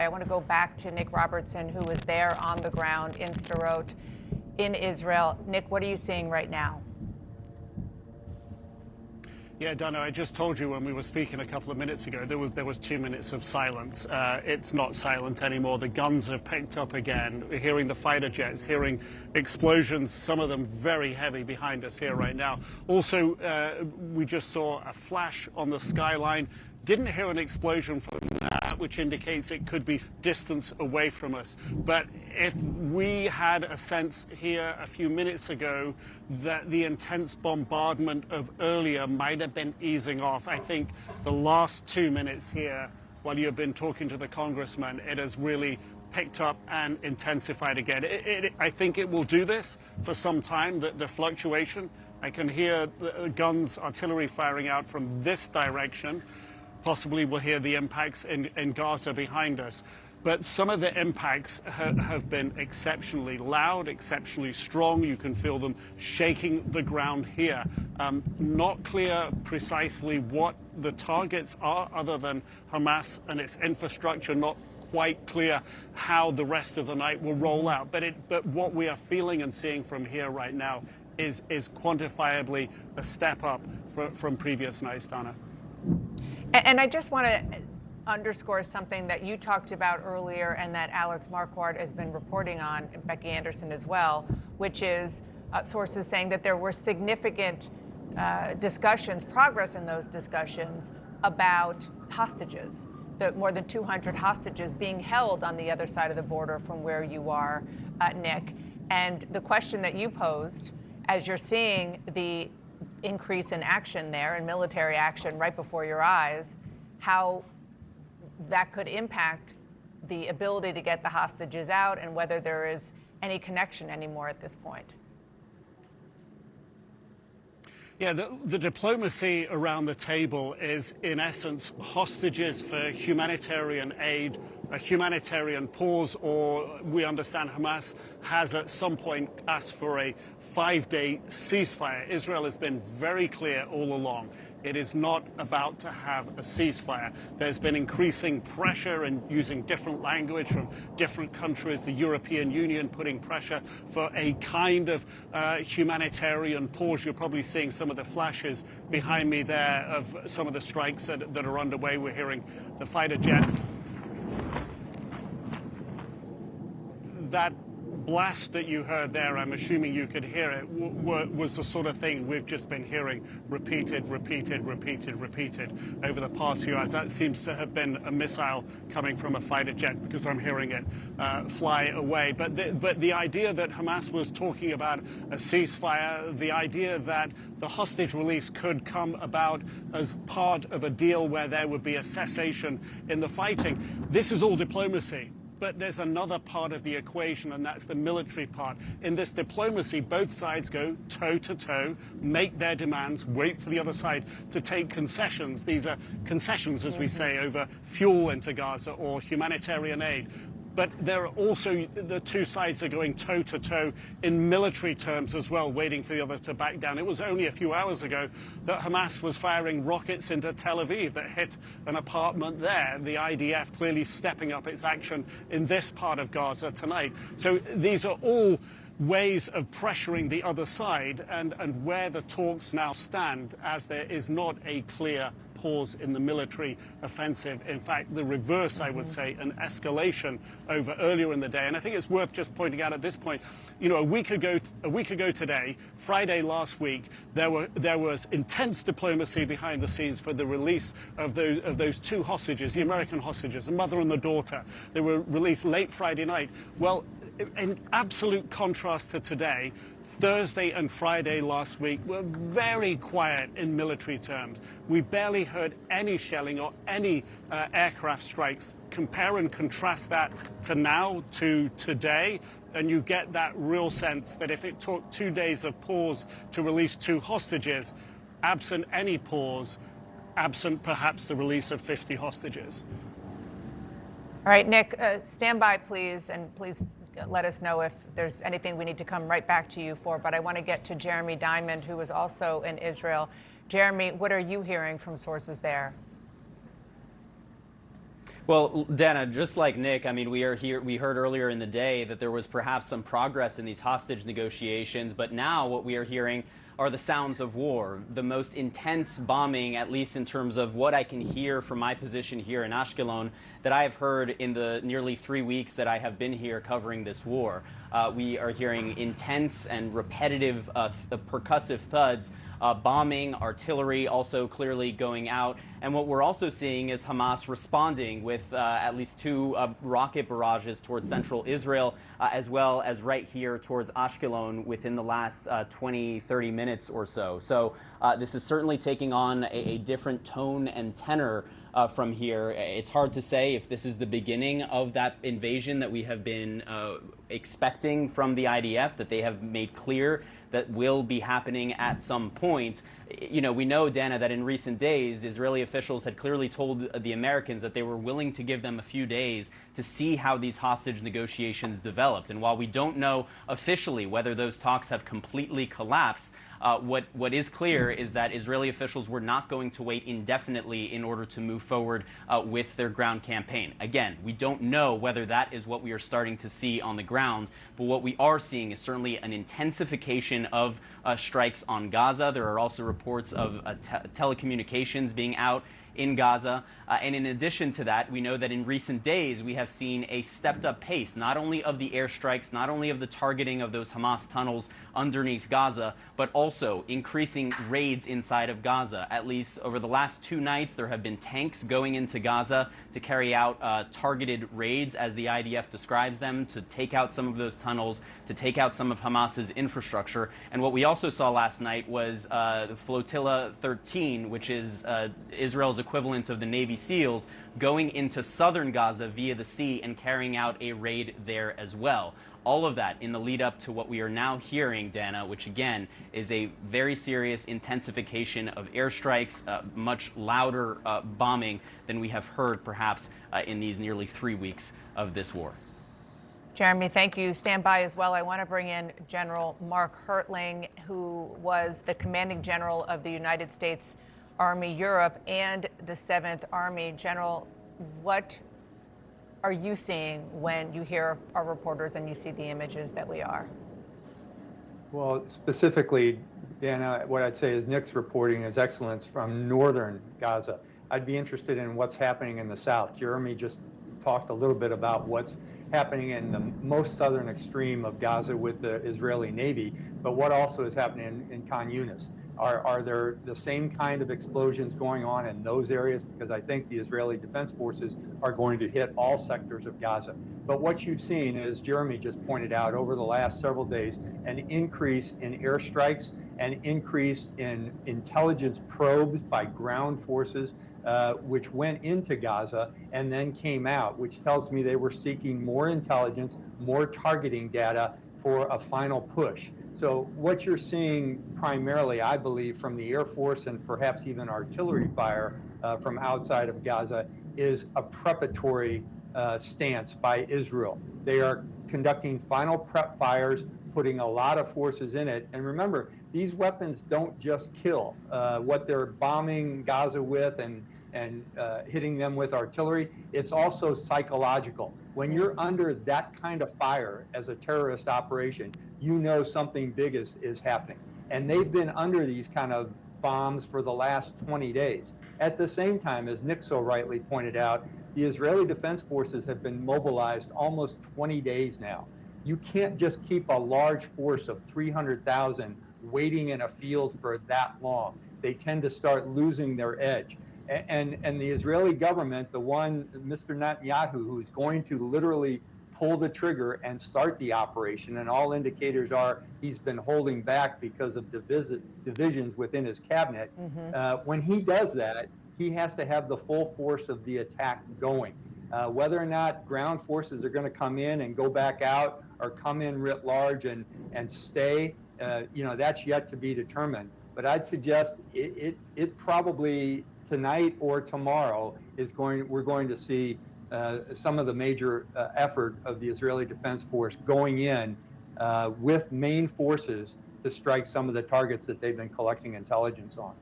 I want to go back to Nick Robertson, who was there on the ground in Sderot in Israel. Nick, what are you seeing right now? Yeah, Dana, I just told you when we were speaking a couple of minutes ago, there was 2 minutes of silence. It's not silent anymore. The guns have picked up again. We're hearing the fighter jets, hearing explosions, some of them very heavy behind us here right now. Also, we just saw a flash on the skyline. Didn't hear an explosion from that, which indicates it could be distance away from us. But if we had a sense here a few minutes ago that the intense bombardment of earlier might have been easing off, I think the last 2 minutes here, while you've been talking to the congressman, it has really picked up and intensified again. I think it will do this for some time, the fluctuation. I can hear the guns, artillery firing out from this direction. Possibly we'll hear the impacts in Gaza behind us. But some of the impacts have been exceptionally loud, exceptionally strong. You can feel them shaking the ground here. Not clear precisely what the targets are other than Hamas and its infrastructure. Not quite clear how the rest of the night will roll out. But what we are feeling and seeing from here right now is quantifiably a step up from previous nights, Dana. And I just want to underscore something that you talked about earlier and that Alex Marquardt has been reporting on, and Becky Anderson as well, which is sources saying that there were significant discussions, progress in those discussions about hostages, the more than 200 hostages being held on the other side of the border from where you are, Nick. And the question that you posed, as you're seeing the increase in action there and military action right before your eyes, how that could impact the ability to get the hostages out and whether there is any connection anymore at this point. Yeah, the diplomacy around the table is, in essence, hostages for humanitarian aid, a humanitarian pause, or we understand Hamas has at some point asked for a 5-day ceasefire. Israel has been very clear all along. It is not about to have a ceasefire. There's been increasing pressure and using different language from different countries, the European Union putting pressure for a kind of humanitarian pause. You're probably seeing some of the flashes behind me there of some of the strikes that are underway. We're hearing the fighter jet. That blast that you heard there, I'm assuming you could hear it, was the sort of thing we've just been hearing repeated over the past few hours. That seems to have been a missile coming from a fighter jet because I'm hearing it fly away. But the idea that Hamas was talking about a ceasefire, the idea that the hostage release could come about as part of a deal where there would be a cessation in the fighting, this is all diplomacy. But there's another part of the equation, and that's the military part. In this diplomacy, both sides go toe-to-toe, make their demands, wait for the other side to take concessions. These are concessions, as we say, over fuel into Gaza or humanitarian aid. But there are also, the two sides are going toe-to-toe in military terms as well, waiting for the other to back down. It was only a few hours ago that Hamas was firing rockets into Tel Aviv that hit an apartment there. The IDF clearly stepping up its action in this part of Gaza tonight. So these are all ways of pressuring the other side, and where the talks now stand, as there is not a clear pause in the military offensive. In fact, the reverse, I would say, an escalation over earlier in the day. And I think it's worth just pointing out at this point, you know, a week ago today, Friday last week, there was intense diplomacy behind the scenes for the release of those two hostages, the American hostages, the mother and the daughter. They were released late Friday night. Well, in absolute contrast to today, Thursday and Friday last week were very quiet in military terms. We barely heard any shelling or any aircraft strikes. Compare and contrast that to now, to today, and you get that real sense that if it took 2 days of pause to release two hostages, absent any pause, absent perhaps the release of 50 hostages. All right, Nick, stand by, please, and please let us know if there's anything we need to come right back to you for. But I want to get to Jeremy Diamond, who is also in Israel. Jeremy, what are you hearing from sources there? Well, Dana, just like Nick, I mean, we heard earlier in the day that there was perhaps some progress in these hostage negotiations, but now what we are hearing are the sounds of war, the most intense bombing, at least in terms of what I can hear from my position here in Ashkelon, that I have heard in the nearly 3 weeks that I have been here covering this war. We are hearing intense and repetitive percussive thuds, bombing, artillery also clearly going out. And what we're also seeing is Hamas responding with at least 2 rocket barrages towards central Israel, as well as right here towards Ashkelon within the last 20, 30 minutes or so. So this is certainly taking on a different tone and tenor from here. It's hard to say if this is the beginning of that invasion that we have been expecting from the IDF, that they have made clear that will be happening at some point. You know, we know, Dana, that in recent days, Israeli officials had clearly told the Americans that they were willing to give them a few days to see how these hostage negotiations developed. And while we don't know officially whether those talks have completely collapsed, what is clear is that Israeli officials were not going to wait indefinitely in order to move forward with their ground campaign. Again, we don't know whether that is what we are starting to see on the ground, but what we are seeing is certainly an intensification of strikes on Gaza. There are also reports of telecommunications being out in Gaza. And in addition to that, we know that in recent days, we have seen a stepped up pace, not only of the airstrikes, not only of the targeting of those Hamas tunnels underneath Gaza, but also increasing raids inside of Gaza. At least over the last 2 nights, there have been tanks going into Gaza to carry out targeted raids, as the IDF describes them, to take out some of those tunnels, to take out some of Hamas's infrastructure. And what we also saw last night was Flotilla 13, which is Israel's equivalent of the Navy SEALs, going into southern Gaza via the sea and carrying out a raid there as well. All of that in the lead up to what we are now hearing, Dana, which again is a very serious intensification of airstrikes, much louder bombing than we have heard perhaps in these nearly 3 weeks of this war. Jeremy, thank you. Stand by as well. I want to bring in General Mark Hertling, who was the commanding general of the United States Army Europe and the 7th Army. General, what are you seeing when you hear our reporters and you see the images that we are? Well, specifically, Dana, what I'd say is Nick's reporting is excellence from northern Gaza. I'd be interested in what's happening in the south. Jeremy just talked a little bit about what's happening in the most southern extreme of Gaza with the Israeli Navy, but what also is happening in Khan Yunis? Are there the same kind of explosions going on in those areas? Because I think the Israeli Defense Forces are going to hit all sectors of Gaza. But what you've seen, as Jeremy just pointed out, over the last several days, an increase in airstrikes, an increase in intelligence probes by ground forces, which went into Gaza and then came out, which tells me they were seeking more intelligence, more targeting data for a final push. So what you're seeing primarily, I believe, from the Air Force and perhaps even artillery fire from outside of Gaza is a preparatory stance by Israel. They are conducting final prep fires, putting a lot of forces in it. And remember, these weapons don't just kill. What they're bombing Gaza with and hitting them with artillery, it's also psychological. When you're under that kind of fire as a terrorist operation, you know something big is happening. And they've been under these kind of bombs for the last 20 days. At the same time, as Nick so rightly pointed out, the Israeli Defense Forces have been mobilized almost 20 days now. You can't just keep a large force of 300,000 waiting in a field for that long. They tend to start losing their edge. And the Israeli government, the one, Mr. Netanyahu, who's going to literally pull the trigger and start the operation, and all indicators are he's been holding back because of divisions within his cabinet. When he does that, he has to have the full force of the attack going. Whether or not ground forces are going to come in and go back out or come in writ large and stay, that's yet to be determined. But I'd suggest it probably tonight or tomorrow we're going to see some of the major effort of the Israeli Defense Force going in with main forces to strike some of the targets that they've been collecting intelligence on.